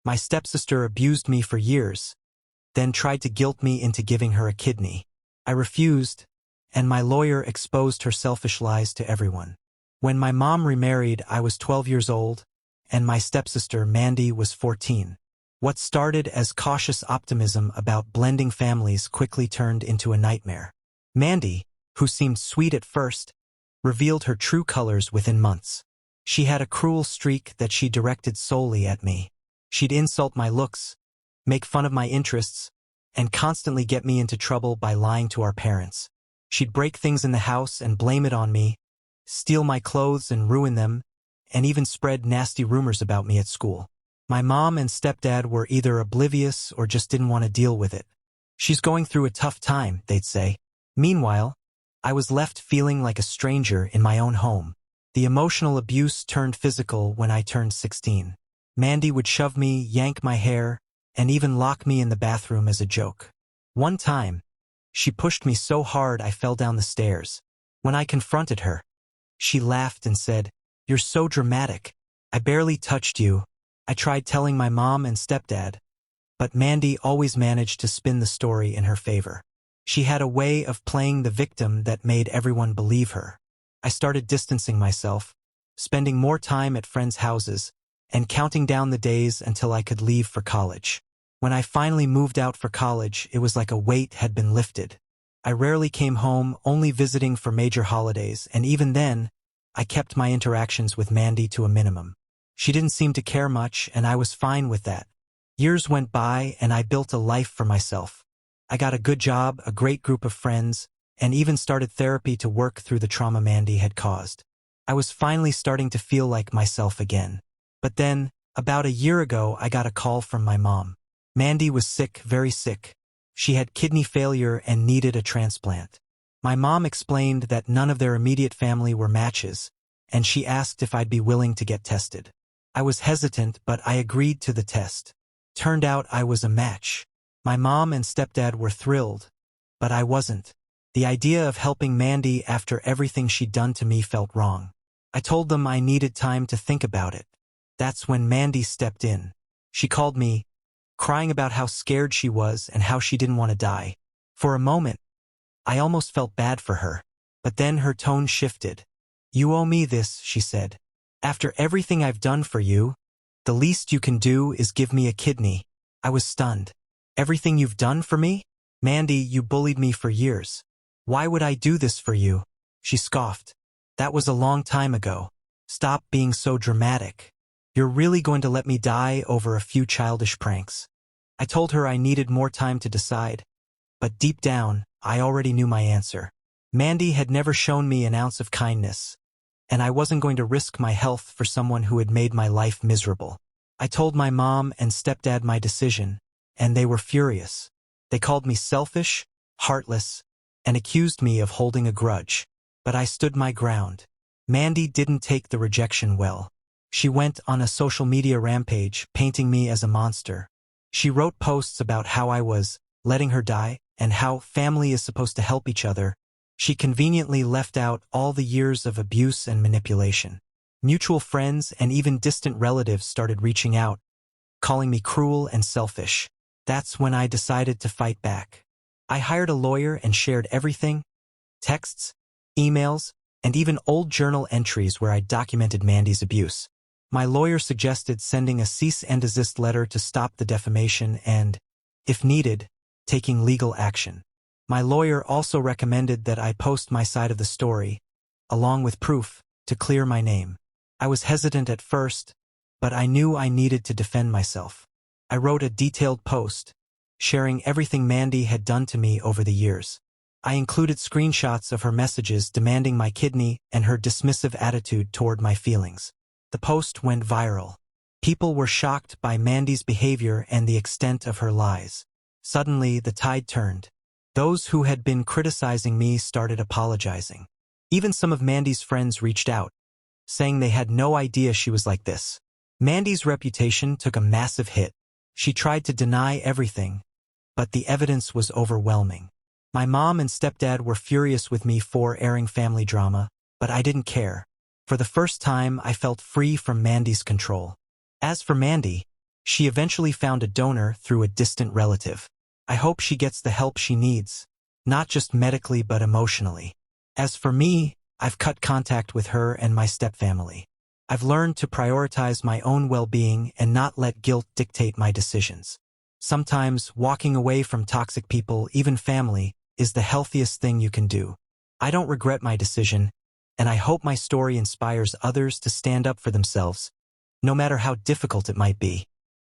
My stepsister abused me for years, then tried to guilt me into giving her a kidney. I refused, and my lawyer exposed her selfish lies to everyone. When my mom remarried, I was 12 years old, and my stepsister, Mandy, was 14. What started as cautious optimism about blending families quickly turned into a nightmare. Mandy, who seemed sweet at first, revealed her true colors within months. She had a cruel streak that she directed solely at me. She'd insult my looks, make fun of my interests, and constantly get me into trouble by lying to our parents. She'd break things in the house and blame it on me, steal my clothes and ruin them, and even spread nasty rumors about me at school. My mom and stepdad were either oblivious or just didn't want to deal with it. She's going through a tough time, they'd say. Meanwhile, I was left feeling like a stranger in my own home. The emotional abuse turned physical when I turned 16. Mandy would shove me, yank my hair, and even lock me in the bathroom as a joke. One time, she pushed me so hard I fell down the stairs. When I confronted her, she laughed and said, "You're so dramatic. I barely touched you." I tried telling my mom and stepdad, but Mandy always managed to spin the story in her favor. She had a way of playing the victim that made everyone believe her. I started distancing myself, spending more time at friends' houses, and counting down the days until I could leave for college. When I finally moved out for college, it was like a weight had been lifted. I rarely came home, only visiting for major holidays, and even then, I kept my interactions with Mandy to a minimum. She didn't seem to care much, and I was fine with that. Years went by, and I built a life for myself. I got a good job, a great group of friends, and even started therapy to work through the trauma Mandy had caused. I was finally starting to feel like myself again. But then, about a year ago, I got a call from my mom. Mandy was sick, very sick. She had kidney failure and needed a transplant. My mom explained that none of their immediate family were matches, and she asked if I'd be willing to get tested. I was hesitant, but I agreed to the test. Turned out I was a match. My mom and stepdad were thrilled, but I wasn't. The idea of helping Mandy after everything she'd done to me felt wrong. I told them I needed time to think about it. That's when Mandy stepped in. She called me, crying about how scared she was and how she didn't want to die. For a moment, I almost felt bad for her, but then her tone shifted. "You owe me this," she said. "After everything I've done for you, the least you can do is give me a kidney." I was stunned. "Everything you've done for me? Mandy, you bullied me for years. Why would I do this for you?" She scoffed. "That was a long time ago. Stop being so dramatic. You're really going to let me die over a few childish pranks?" I told her I needed more time to decide, but deep down, I already knew my answer. Mandy had never shown me an ounce of kindness, and I wasn't going to risk my health for someone who had made my life miserable. I told my mom and stepdad my decision, and they were furious. They called me selfish, heartless, and accused me of holding a grudge. But I stood my ground. Mandy didn't take the rejection well. She went on a social media rampage, painting me as a monster. She wrote posts about how I was letting her die and how family is supposed to help each other. She conveniently left out all the years of abuse and manipulation. Mutual friends and even distant relatives started reaching out, calling me cruel and selfish. That's when I decided to fight back. I hired a lawyer and shared everything: texts, emails, and even old journal entries where I documented Mandy's abuse. My lawyer suggested sending a cease and desist letter to stop the defamation and, if needed, taking legal action. My lawyer also recommended that I post my side of the story, along with proof, to clear my name. I was hesitant at first, but I knew I needed to defend myself. I wrote a detailed post, sharing everything Mandy had done to me over the years. I included screenshots of her messages demanding my kidney and her dismissive attitude toward my feelings. The post went viral. People were shocked by Mandy's behavior and the extent of her lies. Suddenly, the tide turned. Those who had been criticizing me started apologizing. Even some of Mandy's friends reached out, saying they had no idea she was like this. Mandy's reputation took a massive hit. She tried to deny everything, but the evidence was overwhelming. My mom and stepdad were furious with me for airing family drama, but I didn't care. For the first time, I felt free from Mandy's control. As for Mandy, She eventually found a donor through a distant relative. I hope she gets the help she needs, not just medically but emotionally. As for me, I've cut contact with her and my stepfamily. I've learned to prioritize my own well-being and not let guilt dictate my decisions. Sometimes, walking away from toxic people, even family, is the healthiest thing you can do. I don't regret my decision, and I hope my story inspires others to stand up for themselves, no matter how difficult it might be.